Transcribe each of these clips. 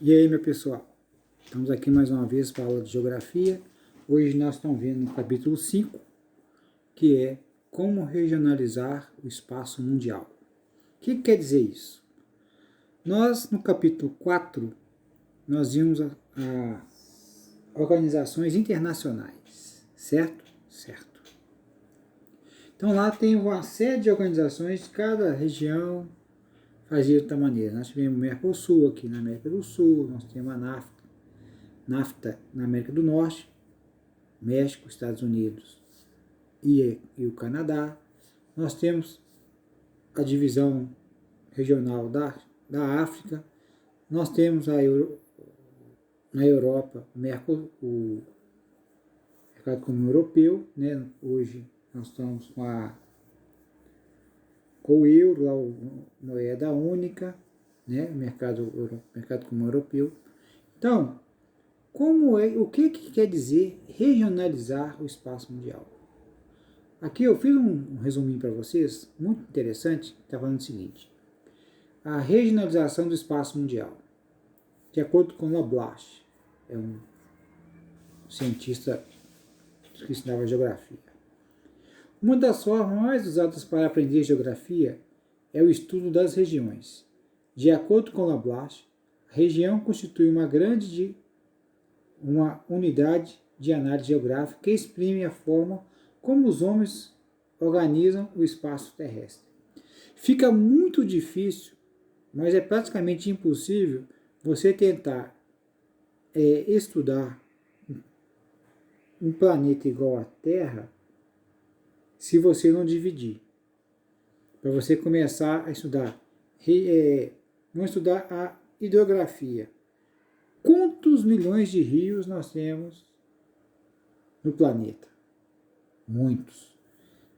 E aí, meu pessoal, estamos aqui mais uma vez para a aula de Geografia. Hoje nós estamos vendo no capítulo 5, que é como regionalizar o espaço mundial. O que quer dizer isso? Nós, no capítulo 4, nós vimos a organizações internacionais, certo? Certo. Então lá tem uma série de organizações, cada região fazia de outra maneira. Nós tivemos o Mercosul aqui na América do Sul, nós temos a NAFTA na América do Norte, México, Estados Unidos e o Canadá. Nós temos a divisão regional da África. Nós temos na Europa o mercado comum europeu, né? Hoje nós estamos com o euro, lá moeda única, né? mercado comum europeu. Então, o que quer dizer regionalizar o espaço mundial? Aqui eu fiz um resuminho para vocês, muito interessante, que está falando o seguinte: a regionalização do espaço mundial, de acordo com Lablache, é um cientista que ensinava geografia. Uma das formas mais usadas para aprender geografia é o estudo das regiões. De acordo com Lablache, a região constitui uma unidade de análise geográfica que exprime a forma como os homens organizam o espaço terrestre. Fica muito difícil, mas é praticamente impossível você tentar estudar um planeta igual à Terra se você não dividir. Para você começar a estudar, vamos estudar a hidrografia. Quantos milhões de rios nós temos no planeta? Muitos.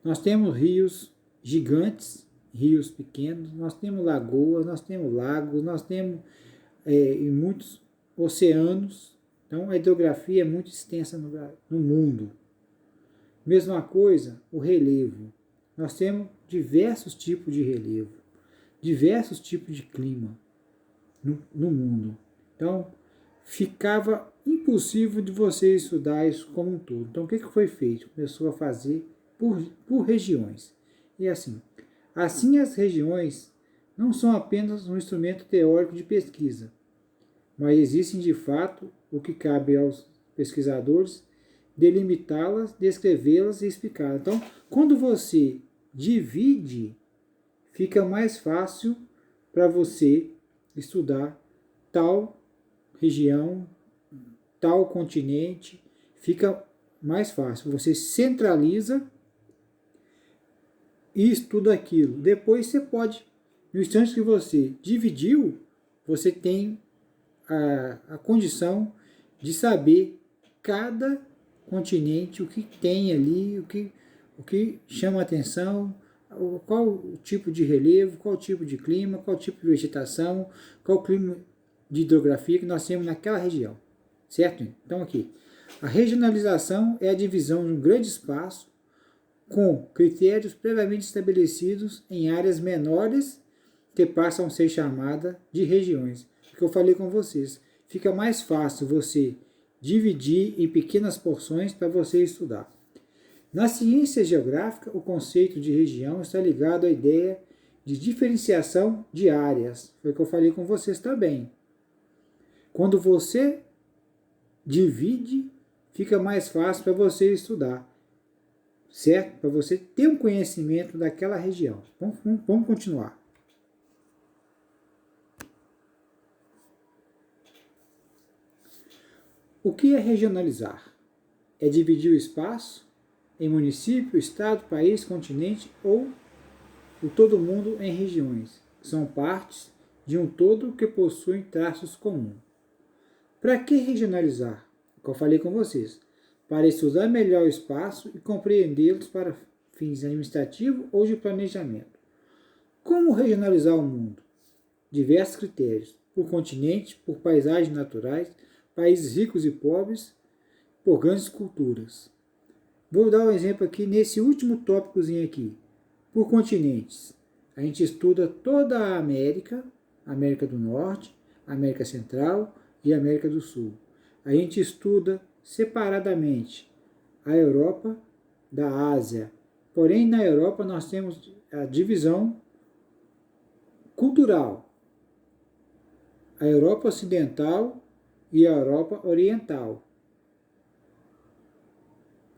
Nós temos rios gigantes, rios pequenos, nós temos lagoas, nós temos lagos, nós temos muitos oceanos. Então a hidrografia é muito extensa no mundo. Mesma coisa, o relevo. Nós temos diversos tipos de relevo, diversos tipos de clima no mundo. Então, ficava impossível de você estudar isso como um todo. Então, o que foi feito? Começou a fazer por regiões. E assim as regiões não são apenas um instrumento teórico de pesquisa, mas existem de fato o que cabe aos pesquisadores delimitá-las, descrevê-las e explicá-las. Então, quando você divide, fica mais fácil para você estudar tal região, tal continente, fica mais fácil. Você centraliza e estuda aquilo. Depois você pode, no instante que você dividiu, você tem a condição de saber cada continente, o que tem ali, o que chama a atenção, qual o tipo de relevo, qual o tipo de clima, qual o tipo de vegetação, qual o clima de hidrografia que nós temos naquela região, certo? Então aqui, a regionalização é a divisão de um grande espaço com critérios previamente estabelecidos em áreas menores que passam a ser chamadas de regiões. O que eu falei com vocês, fica mais fácil você dividir em pequenas porções para você estudar. Na ciência geográfica, o conceito de região está ligado à ideia de diferenciação de áreas. Foi o que eu falei com vocês também. Quando você divide, fica mais fácil para você estudar, certo? Para você ter um conhecimento daquela região. Vamos continuar. O que é regionalizar? É dividir o espaço em município, estado, país, continente ou o todo mundo em regiões. São partes de um todo que possuem traços comuns. Para que regionalizar? O que eu falei com vocês. Para estudar melhor o espaço e compreendê-los para fins administrativos ou de planejamento. Como regionalizar o mundo? Diversos critérios. Por continente, por paisagens naturais, países ricos e pobres, por grandes culturas. Vou dar um exemplo aqui nesse último tópicozinho aqui. Por continentes, a gente estuda toda a América do Norte, América Central e América do Sul. A gente estuda separadamente a Europa da Ásia. Porém, na Europa nós temos a divisão cultural. A Europa Ocidental e a Europa Oriental.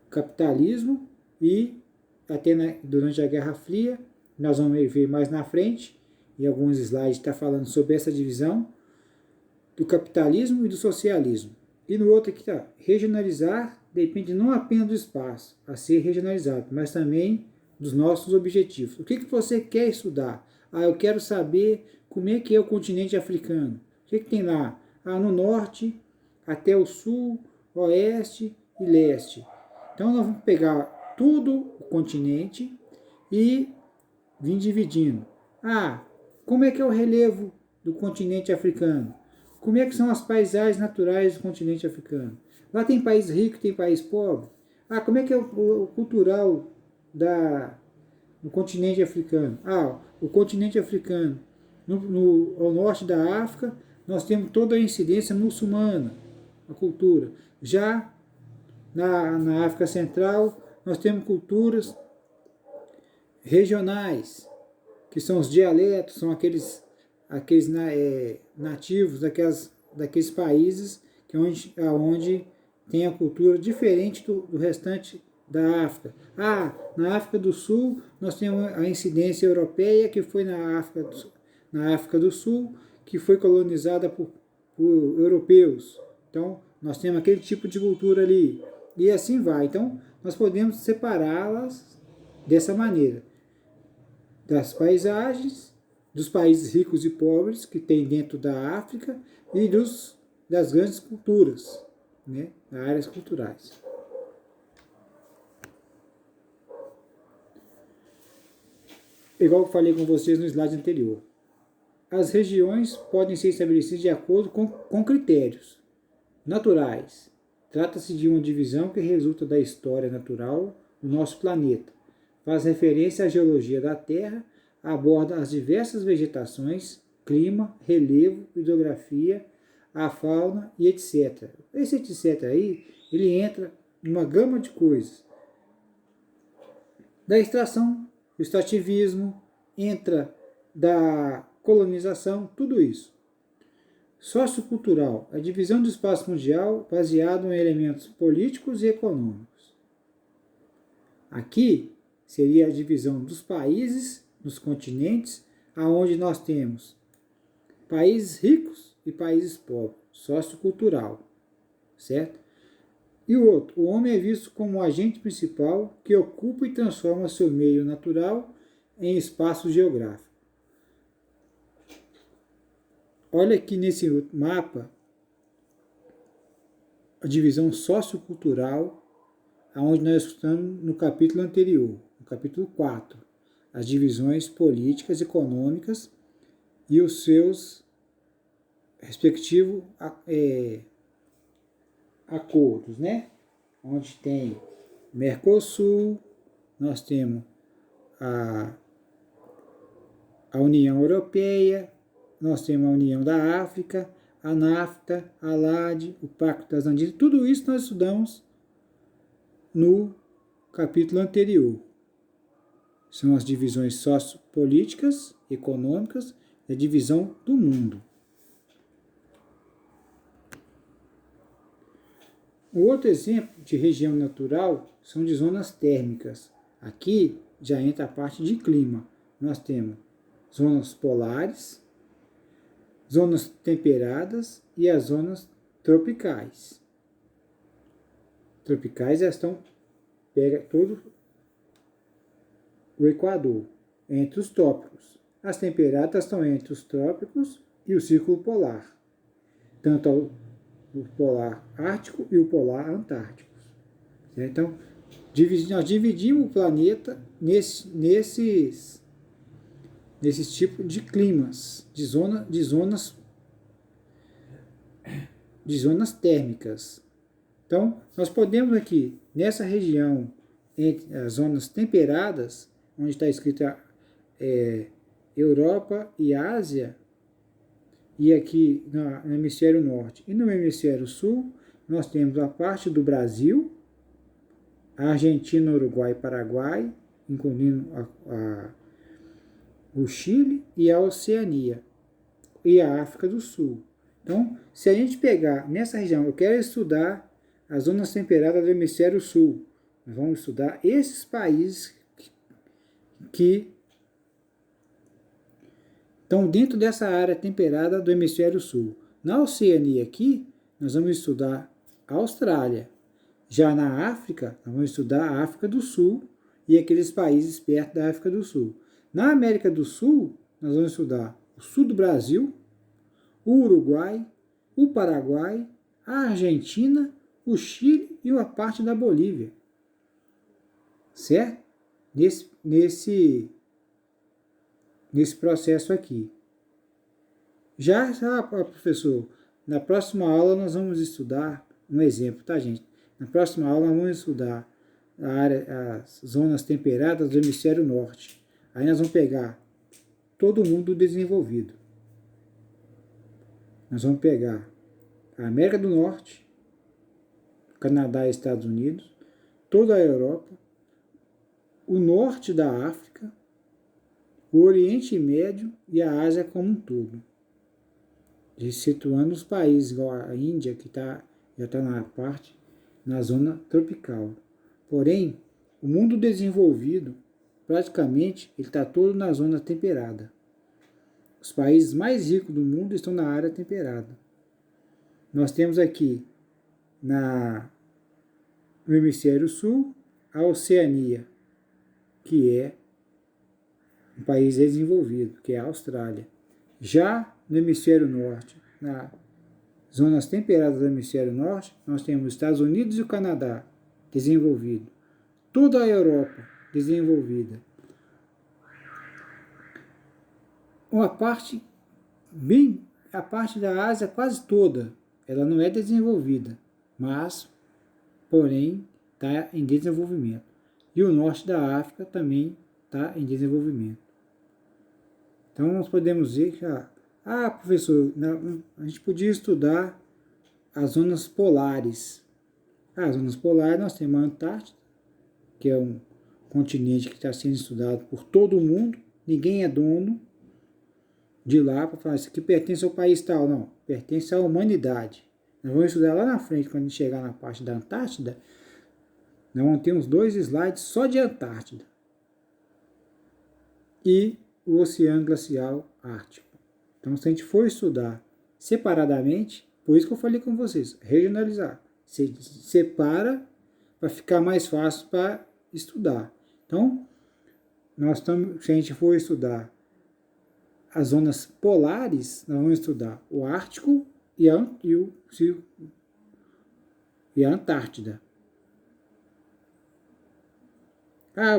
Capitalismo e, até durante a Guerra Fria, nós vamos ver mais na frente, em alguns slides está falando sobre essa divisão, do capitalismo e do socialismo. E no outro aqui está, regionalizar depende não apenas do espaço a ser regionalizado, mas também dos nossos objetivos. O que você quer estudar? Eu quero saber como é que é o continente africano. O que tem lá? No norte, até o sul, oeste e leste. Então nós vamos pegar todo o continente e vir dividindo. Como é que é o relevo do continente africano? Como é que são as paisagens naturais do continente africano? Lá tem país rico, tem país pobre. Como é que é o cultural do continente africano? O continente africano, ao norte da África, nós temos toda a incidência muçulmana, a cultura. Já na África Central, nós temos culturas regionais, que são os dialetos, são aqueles nativos daqueles países onde tem a cultura diferente do restante da África. Na África do Sul, nós temos a incidência europeia, que foi na África do Sul, que foi colonizada por europeus. Então, nós temos aquele tipo de cultura ali. E assim vai. Então, nós podemos separá-las dessa maneira. Das paisagens, dos países ricos e pobres que tem dentro da África e das grandes culturas, né, áreas culturais. Igual eu falei com vocês no slide anterior. As regiões podem ser estabelecidas de acordo com critérios naturais. Trata-se de uma divisão que resulta da história natural do nosso planeta. Faz referência à geologia da Terra, aborda as diversas vegetações, clima, relevo, hidrografia, a fauna e etc. Esse etc. aí, ele entra numa gama de coisas. Da extração, do extrativismo, entra da colonização, tudo isso. Sociocultural, a divisão do espaço mundial baseado em elementos políticos e econômicos. Aqui seria a divisão dos países, dos continentes, aonde nós temos países ricos e países pobres, sociocultural, certo? E o outro, o homem é visto como o agente principal que ocupa e transforma seu meio natural em espaço geográfico. Olha aqui nesse mapa a divisão sociocultural, aonde nós estamos no capítulo anterior, no capítulo 4, as divisões políticas, econômicas e os seus respectivos acordos, né? Onde tem Mercosul, nós temos a União Europeia, nós temos a União da África, a NAFTA, a LAD, o Pacto das Andinas, tudo isso nós estudamos no capítulo anterior. São as divisões sociopolíticas, econômicas e a divisão do mundo. O outro exemplo de região natural são de zonas térmicas. Aqui já entra a parte de clima. Nós temos zonas polares, zonas temperadas e as zonas tropicais. Tropicais pega todo o Equador, entre os trópicos. As temperadas estão entre os trópicos e o círculo polar, tanto o polar ártico e o polar antártico. Então, nós dividimos o planeta nesses tipos de climas, de zonas térmicas. Então, nós podemos aqui, nessa região, entre as zonas temperadas, onde está escrito Europa e Ásia, E aqui no hemisfério norte e no hemisfério sul, nós temos a parte do Brasil, a Argentina, Uruguai e Paraguai, incluindo o Chile e a Oceania e a África do Sul. Então, se a gente pegar nessa região, eu quero estudar as zonas temperadas do hemisfério sul, nós vamos estudar esses países que estão dentro dessa área temperada do hemisfério sul. Na Oceania aqui, nós vamos estudar a Austrália. Já na África, nós vamos estudar a África do Sul e aqueles países perto da África do Sul. Na América do Sul, nós vamos estudar o sul do Brasil, o Uruguai, o Paraguai, a Argentina, o Chile e uma parte da Bolívia. Certo? Nesse processo aqui. Já, professor, na próxima aula nós vamos estudar um exemplo, tá, gente? Na próxima aula nós vamos estudar as zonas temperadas do hemisfério norte. Aí nós vamos pegar todo mundo desenvolvido. Nós vamos pegar a América do Norte, Canadá e Estados Unidos, toda a Europa, o norte da África, o Oriente Médio e a Ásia como um todo. Situando os países, igual a Índia, que já está na zona tropical. Porém, o mundo desenvolvido, praticamente, ele está todo na zona temperada. Os países mais ricos do mundo estão na área temperada. Nós temos aqui, no hemisfério sul, a Oceania, que é um país desenvolvido, que é a Austrália. Já no hemisfério norte, nas zonas temperadas do hemisfério norte, nós temos os Estados Unidos e o Canadá desenvolvido. Toda a Europa desenvolvida. A parte da Ásia quase toda, ela não é desenvolvida, mas, porém, está em desenvolvimento. E o norte da África também está em desenvolvimento. Então, nós podemos dizer que, professor, a gente podia estudar as zonas polares. As zonas polares, nós temos a Antártida, que é um continente que está sendo estudado por todo mundo. Ninguém é dono de lá para falar, isso aqui pertence ao país tal. Não, pertence à humanidade. Nós vamos estudar lá na frente, quando a gente chegar na parte da Antártida, nós vamos ter uns 2 slides só de Antártida. E o Oceano Glacial Ártico. Então, se a gente for estudar separadamente, por isso que eu falei com vocês, regionalizar. Você separa para ficar mais fácil para estudar. Então, se a gente for estudar as zonas polares, nós vamos estudar o Ártico e a Antártida.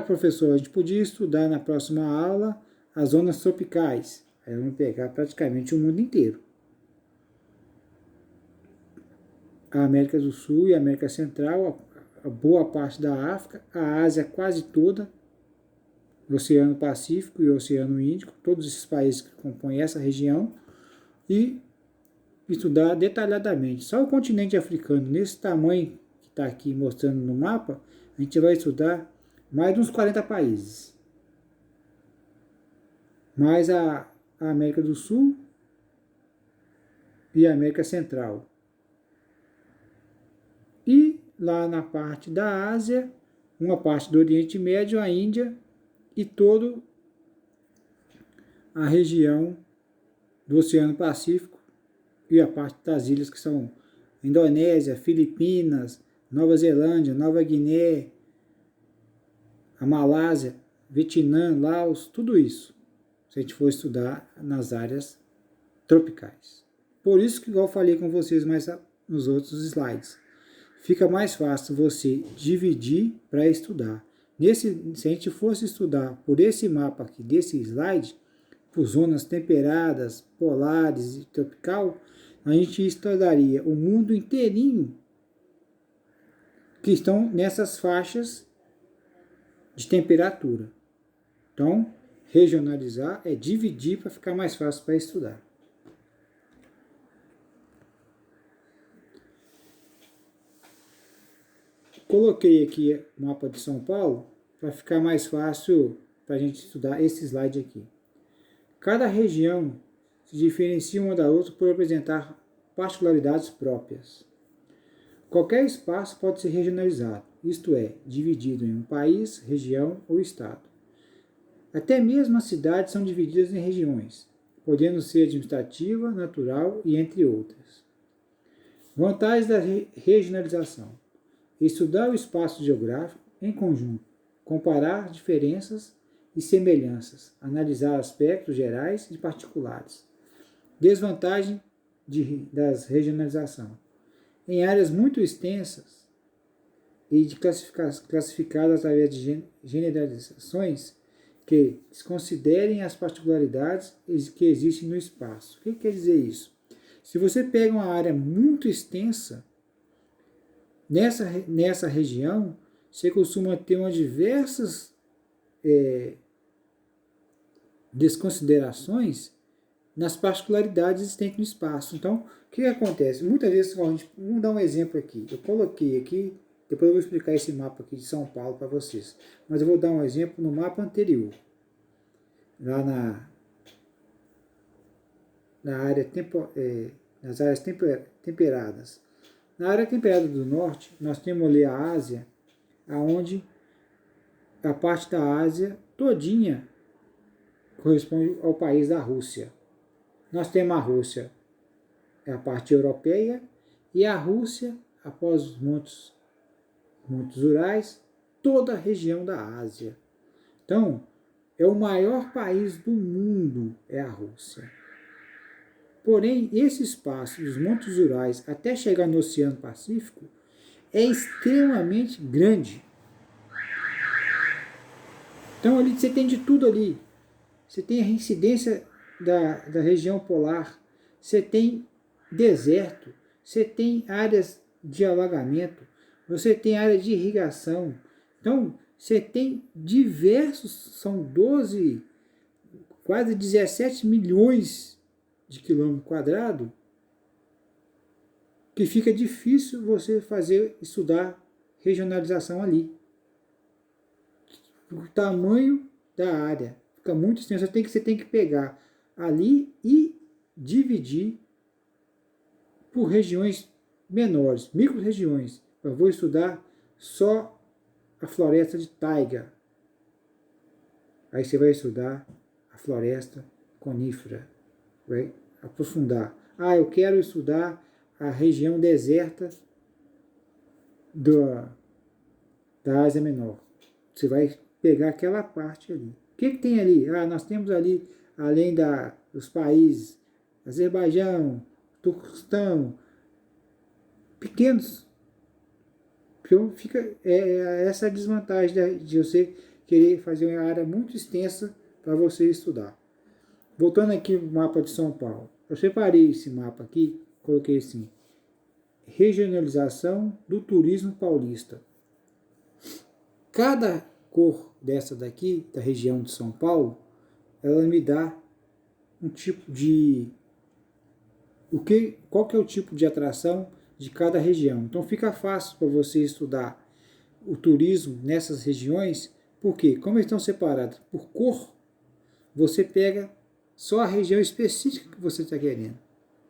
Professor, a gente podia estudar na próxima aula as zonas tropicais. Aí vamos pegar praticamente o mundo inteiro. A América do Sul e a América Central, a boa parte da África, a Ásia quase toda, o Oceano Pacífico e o Oceano Índico, todos esses países que compõem essa região, e estudar detalhadamente. Só o continente africano, nesse tamanho que está aqui mostrando no mapa, a gente vai estudar mais de uns 40 países. Mais a América do Sul e a América Central. E lá na parte da Ásia, uma parte do Oriente Médio, a Índia e toda a região do Oceano Pacífico e a parte das ilhas que são Indonésia, Filipinas, Nova Zelândia, Nova Guiné, a Malásia, Vietnã, Laos, tudo isso, se a gente for estudar nas áreas tropicais. Por isso que, igual eu falei com vocês mais nos outros slides, fica mais fácil você dividir para estudar. Se a gente fosse estudar por esse mapa aqui, desse slide, por zonas temperadas, polares e tropical, a gente estudaria o mundo inteirinho que estão nessas faixas de temperatura. Então, regionalizar é dividir para ficar mais fácil para estudar. coloquei aqui o mapa de São Paulo para ficar mais fácil para a gente estudar esse slide aqui. Cada região se diferencia uma da outra por apresentar particularidades próprias. Qualquer espaço pode ser regionalizado, isto é, dividido em um país, região ou estado. Até mesmo as cidades são divididas em regiões, podendo ser administrativa, natural e entre outras. Vantagens da regionalização: estudar o espaço geográfico em conjunto, comparar diferenças e semelhanças, analisar aspectos gerais e particulares. Desvantagem das regionalização: em áreas muito extensas e classificadas através de generalizações que desconsiderem as particularidades que existem no espaço. O que quer dizer isso? Se você pega uma área muito extensa, nessa região, você costuma ter uma diversas desconsiderações nas particularidades existentes no espaço. Então, o que acontece? Muitas vezes, vamos dar um exemplo aqui. Eu coloquei aqui, depois eu vou explicar esse mapa aqui de São Paulo para vocês. Mas eu vou dar um exemplo no mapa anterior. Lá nas áreas temperadas. Na área temperada do norte, nós temos ali a Ásia, aonde a parte da Ásia todinha corresponde ao país da Rússia. Nós temos a Rússia, é a parte europeia, e a Rússia, após os montes Urais, toda a região da Ásia. Então, é o maior país do mundo, é a Rússia. Porém, esse espaço dos Montes Urais até chegar no Oceano Pacífico é extremamente grande. Então, ali você tem de tudo ali. Você tem a reincidência da região polar, você tem deserto, você tem áreas de alagamento, você tem área de irrigação. Então, você tem diversos, são 12, quase 17 milhões de quilômetro quadrado, que fica difícil você estudar regionalização ali. O tamanho da área fica muito extenso, você tem que pegar ali e dividir por regiões menores, micro-regiões. Eu vou estudar só a floresta de taiga. Aí você vai estudar a floresta conífera, vai aprofundar. Eu quero estudar a região deserta da Ásia Menor. Você vai pegar aquela parte ali. O que tem ali? Nós temos ali, além dos países Azerbaijão, Turquestão, pequenos. Então fica essa a desvantagem de você querer fazer uma área muito extensa para você estudar. Voltando aqui no mapa de São Paulo. Eu separei esse mapa aqui, coloquei assim: regionalização do turismo paulista. Cada cor dessa daqui, da região de São Paulo, ela me dá um tipo de... qual que é o tipo de atração de cada região. Então fica fácil para você estudar o turismo nessas regiões, porque como eles estão separados por cor, você pega só a região específica que você está querendo.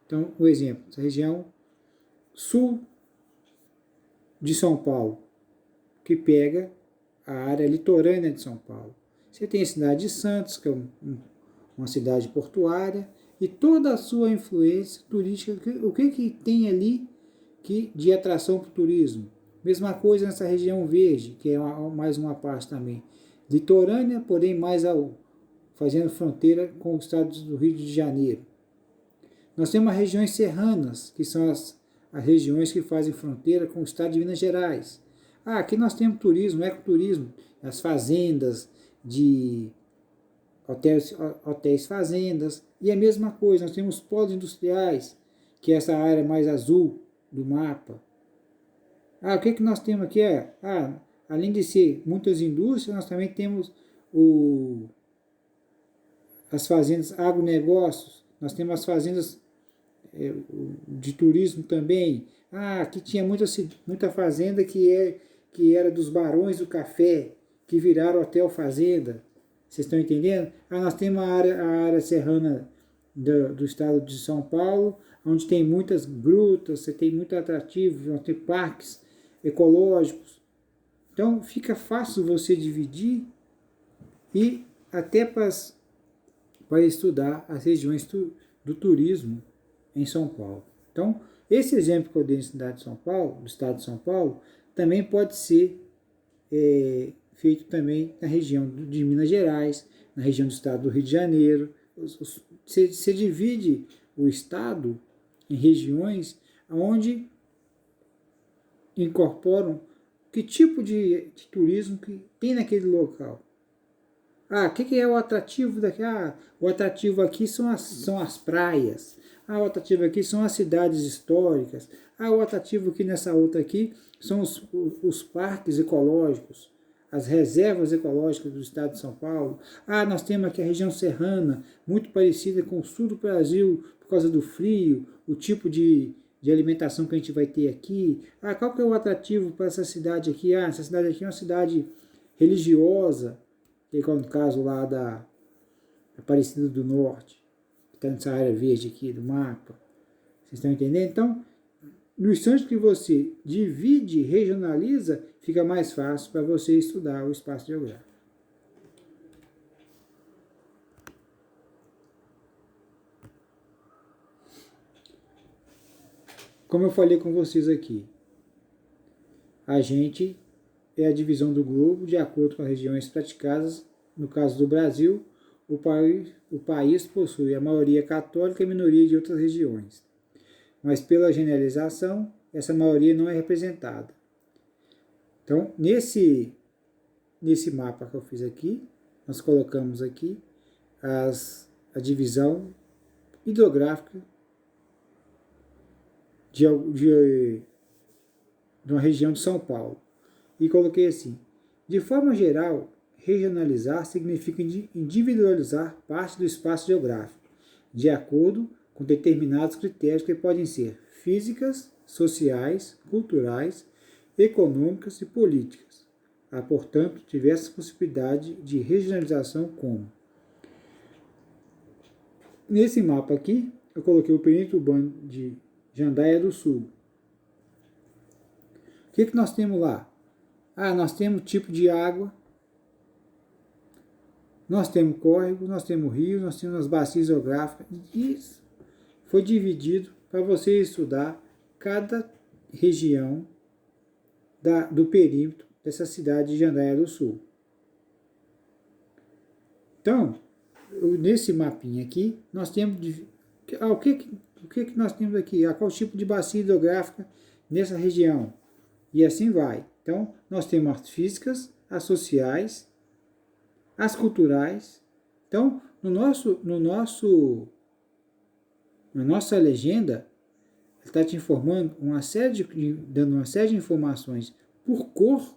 Então, um exemplo, essa região sul de São Paulo, que pega a área litorânea de São Paulo. Você tem a cidade de Santos, que é uma cidade portuária, e toda a sua influência turística, o que tem ali de atração para o turismo. Mesma coisa nessa região verde, que é mais uma parte também litorânea, porém mais fazendo fronteira com o estado do Rio de Janeiro. Nós temos as regiões serranas, que são as regiões que fazem fronteira com o estado de Minas Gerais. Aqui nós temos turismo, ecoturismo, as fazendas de hotéis fazendas, e a mesma coisa, nós temos polos industriais, que é essa área mais azul do mapa. O que nós temos aqui? Além de ser muitas indústrias, nós também temos as fazendas agronegócios, nós temos as fazendas de turismo também. Aqui tinha muita fazenda que que era dos barões do café, que viraram hotel fazenda. Vocês estão entendendo? Nós temos a área serrana do estado de São Paulo, onde tem muitas grutas, você tem muito atrativo, tem parques ecológicos. Então fica fácil você dividir e até para estudar as regiões do turismo em São Paulo. Então, esse exemplo que eu dei na cidade de São Paulo, do estado de São Paulo, também pode ser feito também na região de Minas Gerais, na região do estado do Rio de Janeiro. Você divide o estado em regiões onde incorporam que tipo de turismo que tem naquele local. O que é o atrativo daqui? O atrativo aqui são as praias. O atrativo aqui são as cidades históricas. O atrativo aqui nessa outra aqui são os parques ecológicos, as reservas ecológicas do estado de São Paulo. Nós temos aqui a região serrana, muito parecida com o sul do Brasil, por causa do frio, o tipo de alimentação que a gente vai ter aqui. Qual que é o atrativo para essa cidade aqui? Essa cidade aqui é uma cidade religiosa, igual no caso lá da Aparecida do Norte, que está nessa área verde aqui do mapa. Vocês estão entendendo? Então, no instante que você divide, regionaliza, fica mais fácil para você estudar o espaço geográfico. Como eu falei com vocês aqui, a gente é a divisão do globo de acordo com as regiões praticadas. No caso do Brasil, o país possui a maioria católica e a minoria de outras regiões. Mas pela generalização, essa maioria não é representada. Então, nesse mapa que eu fiz aqui, nós colocamos aqui a divisão hidrográfica de uma região de São Paulo. E coloquei assim: de forma geral, regionalizar significa individualizar parte do espaço geográfico, de acordo com determinados critérios que podem ser físicas, sociais, culturais, econômicas e políticas. Há, portanto, diversas possibilidades de regionalização como. Nesse mapa aqui, eu coloquei o perímetro urbano de Jandaia do Sul. O que nós temos lá? Nós temos tipo de água, nós temos córregos, nós temos rios, nós temos as bacias geográficas. Isso foi dividido para você estudar cada região do perímetro dessa cidade de Jandaia do Sul. Então, nesse mapinha aqui, nós temos o que nós temos aqui? Qual tipo de bacia hidrográfica nessa região? E assim vai. Então, nós temos as físicas, as sociais, as culturais. Então, na nossa legenda, está te informando dando uma série de informações por cor,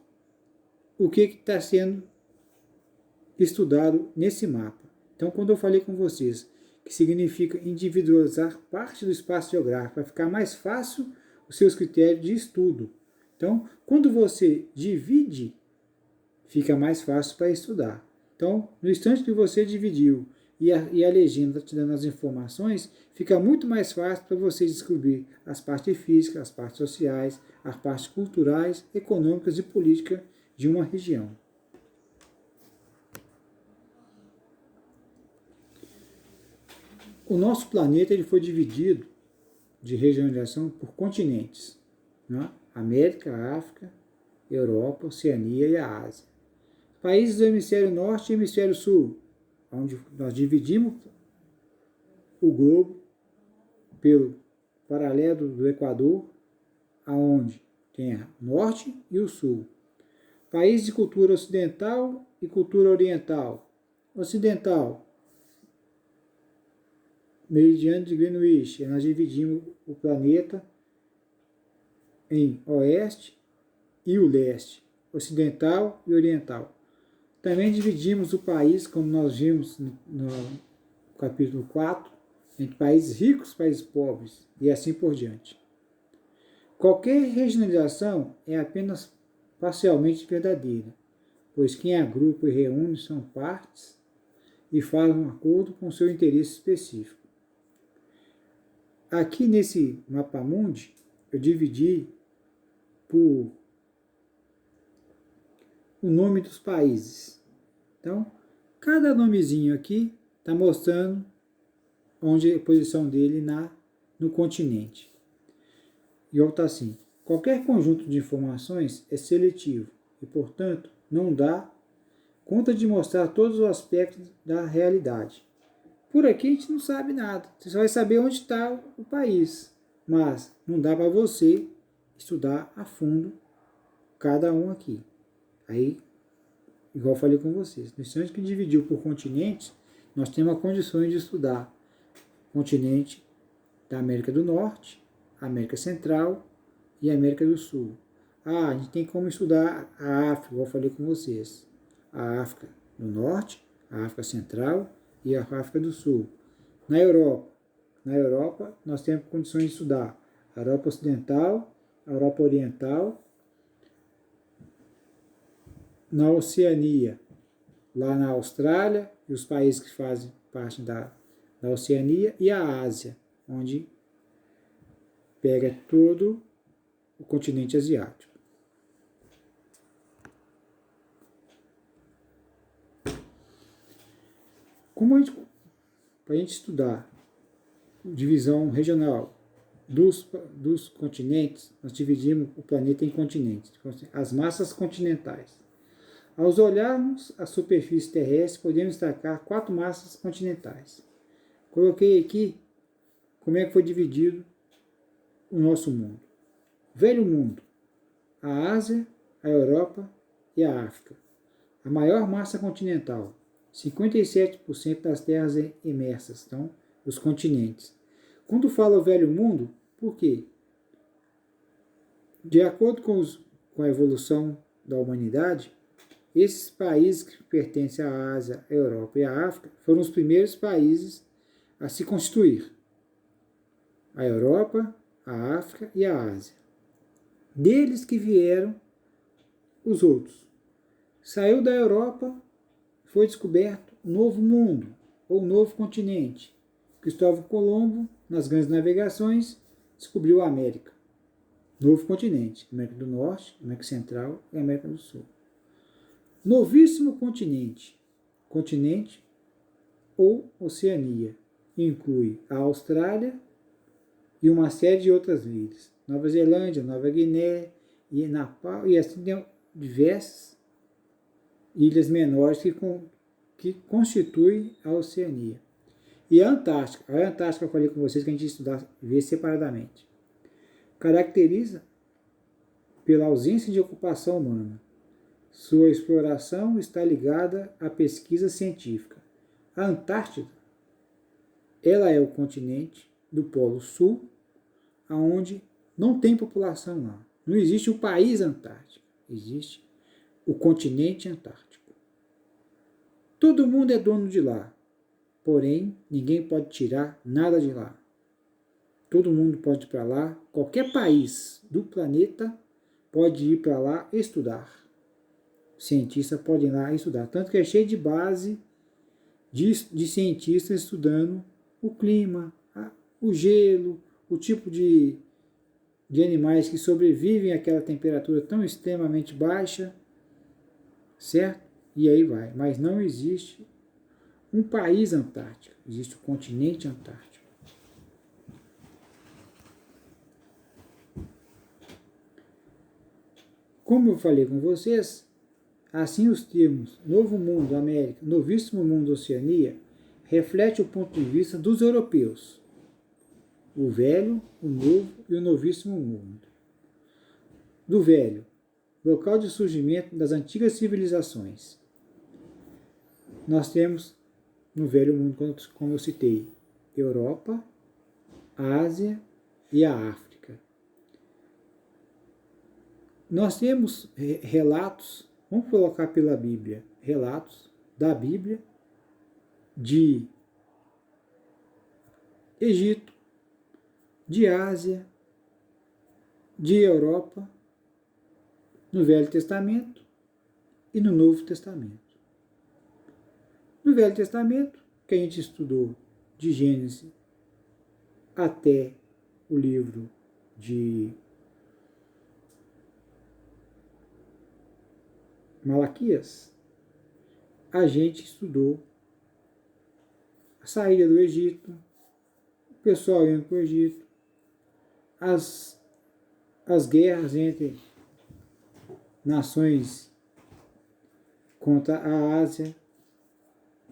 o que está sendo estudado nesse mapa. Então, quando eu falei com vocês que significa individualizar parte do espaço geográfico, vai ficar mais fácil os seus critérios de estudo. Então, quando você divide, fica mais fácil para estudar. Então, no instante que você dividiu e a legenda está te dando as informações, fica muito mais fácil para você descobrir as partes físicas, as partes sociais, as partes culturais, econômicas e políticas de uma região. O nosso planeta ele foi dividido de regionalização por continentes, né? América, África, Europa, Oceania e a Ásia. Países do hemisfério norte e hemisfério sul, onde nós dividimos o globo pelo paralelo do Equador, aonde tem o norte e o sul. Países de cultura ocidental e cultura oriental. Ocidental, meridiano de Greenwich. Nós dividimos o planeta em oeste e o leste, ocidental e oriental. Também dividimos o país, como nós vimos no capítulo 4, entre países ricos e países pobres, e assim por diante. Qualquer regionalização é apenas parcialmente verdadeira, pois quem agrupa e reúne são partes e faz um acordo com seu interesse específico. Aqui nesse mapamundi, eu dividi por o nome dos países. Então, cada nomezinho aqui está mostrando onde é a posição dele no continente. E outra assim, qualquer conjunto de informações é seletivo e, portanto, não dá conta de mostrar todos os aspectos da realidade. Por aqui a gente não sabe nada, você só vai saber onde está o país, mas não dá para você estudar a fundo cada um aqui. Aí, igual eu falei com vocês, no instante que dividiu por continentes, nós temos condições de estudar o continente da América do Norte, América Central e América do Sul. A gente tem como estudar a África, igual eu falei com vocês. A África do Norte, a África Central e a África do Sul. Na Europa nós temos condições de estudar a Europa Ocidental, a Europa Oriental, na Oceania, lá na Austrália e os países que fazem parte da Oceania, e a Ásia, onde pega todo o continente asiático. Para a gente estudar divisão regional dos continentes, nós dividimos o planeta em continentes, as massas continentais. Ao olharmos a superfície terrestre, podemos destacar 4 massas continentais. Coloquei aqui como é que foi dividido o nosso mundo. Velho mundo, a Ásia, a Europa e a África. A maior massa continental, 57% das terras imersas, então, os continentes. Quando fala o velho mundo, por quê? De acordo com a evolução da humanidade, esses países que pertencem à Ásia, à Europa e à África foram os primeiros países a se constituir. A Europa, a África e a Ásia. Deles que vieram os outros. Saiu da Europa, foi descoberto um novo mundo, ou um novo continente. Cristóvão Colombo, nas grandes navegações, descobriu a América. Novo continente, América do Norte, América Central e América do Sul. Novíssimo continente, continente ou Oceania, inclui a Austrália e uma série de outras ilhas. Nova Zelândia, Nova Guiné, e Napal, e assim tem diversas ilhas menores que constituem a Oceania. E a Antártica eu falei com vocês que a gente ia estudar, ver separadamente. Caracteriza pela ausência de ocupação humana. Sua exploração está ligada à pesquisa científica. A Antártida, ela é o continente do Polo Sul, onde não tem população lá. Não existe o país Antártico, existe o continente Antártico. Todo mundo é dono de lá, porém ninguém pode tirar nada de lá. Todo mundo pode ir para lá, qualquer país do planeta pode ir para lá estudar. Cientistas podem ir lá estudar, tanto que é cheio de base de cientistas estudando o clima, o gelo, o tipo de animais que sobrevivem àquela temperatura tão extremamente baixa, certo? E aí vai. Mas não existe um país antártico, existe o continente antártico. Como eu falei com vocês, assim os termos Novo Mundo, América, Novíssimo Mundo, Oceania, reflete o ponto de vista dos europeus. O velho, o novo e o novíssimo mundo. Do velho, local de surgimento das antigas civilizações. Nós temos no velho mundo, como eu citei, Europa, Ásia e a África. Nós temos relatos, vamos colocar pela Bíblia, relatos da Bíblia de Egito, de Ásia, de Europa no Velho Testamento e no Novo Testamento. No Velho Testamento, que a gente estudou de Gênesis até o livro de Malaquias, a gente estudou a saída do Egito, o pessoal indo para o Egito, as guerras entre nações contra a Ásia.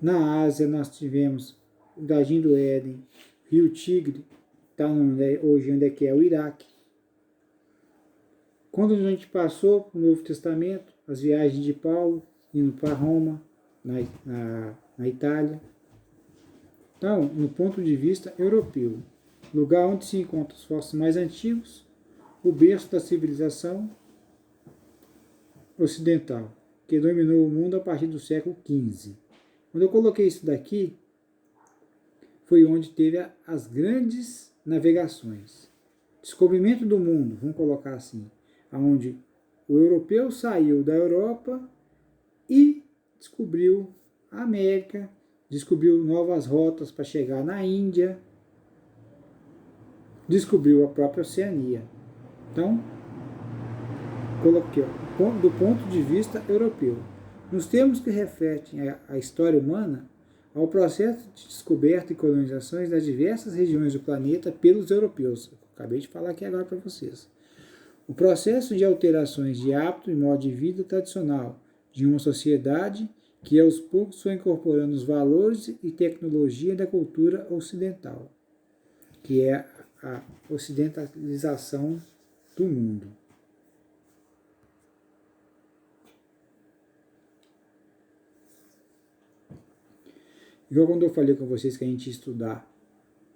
Na Ásia nós tivemos o Jardim do Éden, Rio Tigre, tá hoje onde é que é o Iraque. Quando a gente passou para o Novo Testamento, as viagens de Paulo, indo para Roma, na Itália. Então, no ponto de vista europeu, lugar onde se encontram os fósseis mais antigos, o berço da civilização ocidental, que dominou o mundo a partir do século XV. Quando eu coloquei isso daqui, foi onde teve as grandes navegações. Descobrimento do mundo, vamos colocar assim, onde o europeu saiu da Europa e descobriu a América, descobriu novas rotas para chegar na Índia, descobriu a própria Oceania. Então, coloquei do ponto de vista europeu. Nos termos que refletem a história humana, ao processo de descoberta e colonizações das diversas regiões do planeta pelos europeus. Eu acabei de falar aqui agora para vocês. O processo de alterações de hábito e modo de vida tradicional de uma sociedade que aos poucos foi incorporando os valores e tecnologia da cultura ocidental, que é a ocidentalização do mundo. Igual quando eu falei com vocês que a gente ia estudar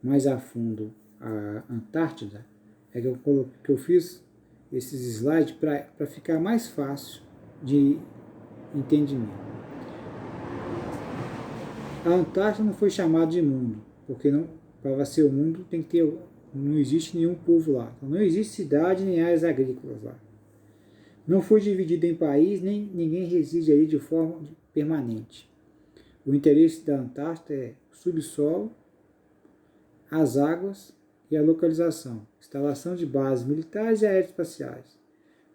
mais a fundo a Antártida, é que eu fiz esses slides para ficar mais fácil de entendimento. A Antártida não foi chamada de mundo, porque para ser o mundo tem que ter, não existe nenhum povo lá. Então, não existe cidade nem áreas agrícolas lá. Não foi dividida em país, nem ninguém reside aí de forma permanente. O interesse da Antártida é o subsolo, as águas e a localização, instalação de bases militares e aeroespaciais.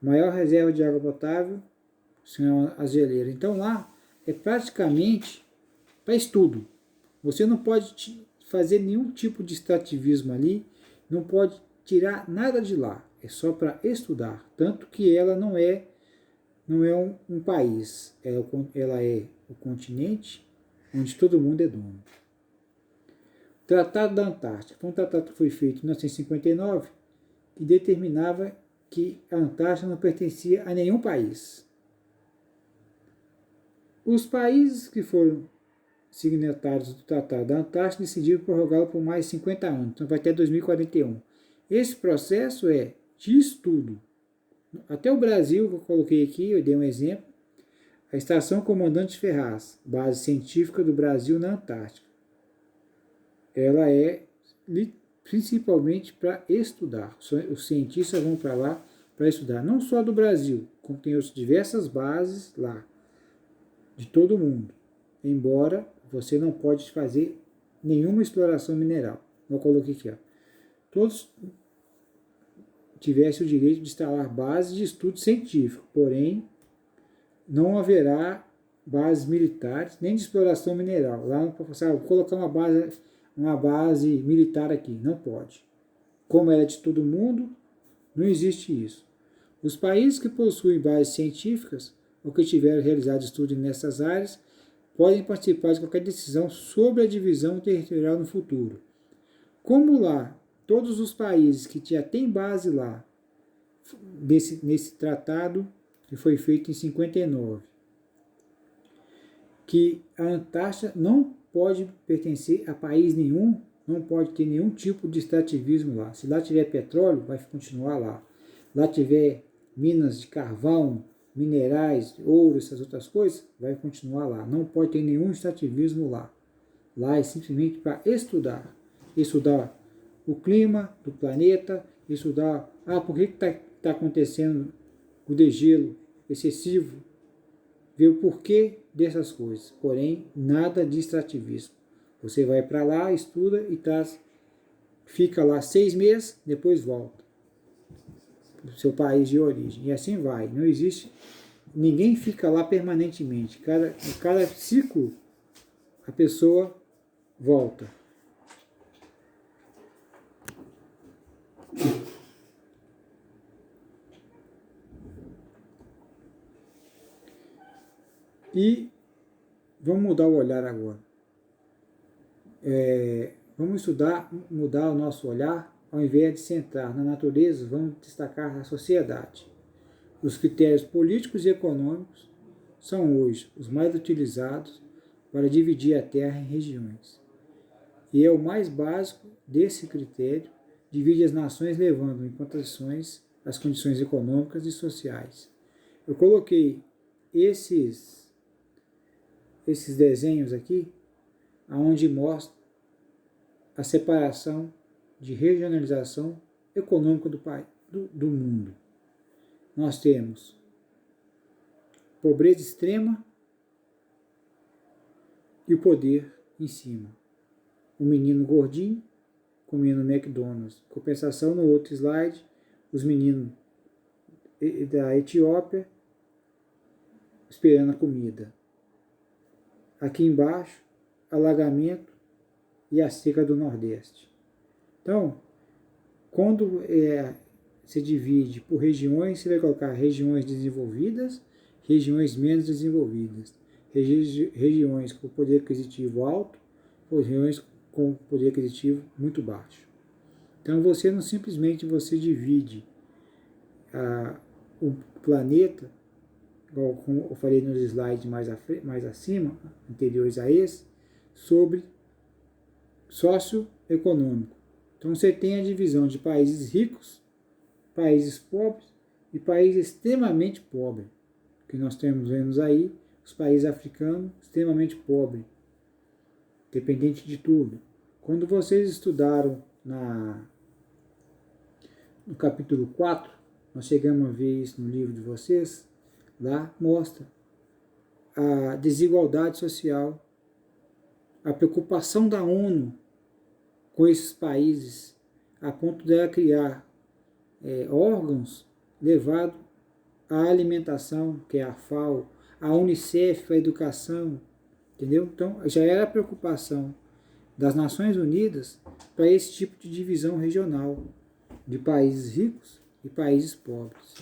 Maior reserva de água potável são as geleiras. Então lá é praticamente para estudo. Você não pode fazer nenhum tipo de extrativismo ali, não pode tirar nada de lá. É só para estudar. Tanto que ela não é um país. Ela é o continente onde todo mundo é dono. O Tratado da Antártica foi um tratado que foi feito em 1959 que determinava que a Antártida não pertencia a nenhum país. Os países que foram signatários do Tratado da Antártida decidiram prorrogá-lo por mais 50 anos, então vai até 2041. Esse processo é de estudo. Até o Brasil, que eu coloquei aqui, eu dei um exemplo, a Estação Comandante Ferraz, base científica do Brasil na Antártica. Ela é principalmente para estudar. Os cientistas vão para lá para estudar, não só do Brasil, como tem outras diversas bases lá, de todo mundo. Embora você não pode fazer nenhuma exploração mineral. Eu coloquei aqui, ó. Todos tivessem o direito de instalar bases de estudo científico, porém não haverá bases militares nem de exploração mineral. Lá não pode vou colocar uma base militar aqui. Não pode. Como é de todo mundo, não existe isso. Os países que possuem bases científicas ou que tiveram realizado estudos nessas áreas podem participar de qualquer decisão sobre a divisão territorial no futuro. Como lá, todos os países que já têm base lá, nesse tratado, que foi feito em 59, que a Antártida não pode pertencer a país nenhum, não pode ter nenhum tipo de extrativismo lá. Se lá tiver petróleo, vai continuar lá. Lá tiver minas de carvão, minerais, ouro, essas outras coisas, vai continuar lá. Não pode ter nenhum extrativismo lá. Lá é simplesmente para estudar. Estudar o clima do planeta, estudar por que está acontecendo o degelo excessivo, ver o porquê dessas coisas, porém nada de extrativismo. Você vai para lá, estuda e fica lá 6 meses, depois volta para o seu país de origem. E assim vai. Não existe, ninguém fica lá permanentemente. Cada ciclo a pessoa volta. E vamos mudar o olhar agora. Vamos mudar o nosso olhar, ao invés de centrar na natureza, vamos destacar a sociedade. Os critérios políticos e econômicos são hoje os mais utilizados para dividir a Terra em regiões. E é o mais básico desse critério, divide as nações levando em considerações as condições econômicas e sociais. Eu coloquei esses desenhos aqui, onde mostra a separação de regionalização econômica do mundo. Nós temos pobreza extrema e o poder em cima. O menino gordinho comendo McDonald's. Compensação no outro slide, os meninos da Etiópia esperando a comida. Aqui embaixo, alagamento e a seca do Nordeste. Então, quando se divide por regiões, você vai colocar regiões desenvolvidas, regiões menos desenvolvidas, regiões com poder aquisitivo alto, regiões com poder aquisitivo muito baixo. Então, você não simplesmente divide o planeta, como eu falei nos slides mais acima, anteriores a esse, sobre socioeconômico. Então você tem a divisão de países ricos, países pobres e países extremamente pobres, que nós vemos aí, os países africanos extremamente pobres, dependente de tudo. Quando vocês estudaram no capítulo 4, nós chegamos a ver isso no livro de vocês, lá mostra a desigualdade social, a preocupação da ONU com esses países, a ponto dela criar órgãos levados à alimentação, que é a FAO, a Unicef, a educação, entendeu? Então, já era a preocupação das Nações Unidas para esse tipo de divisão regional de países ricos e países pobres.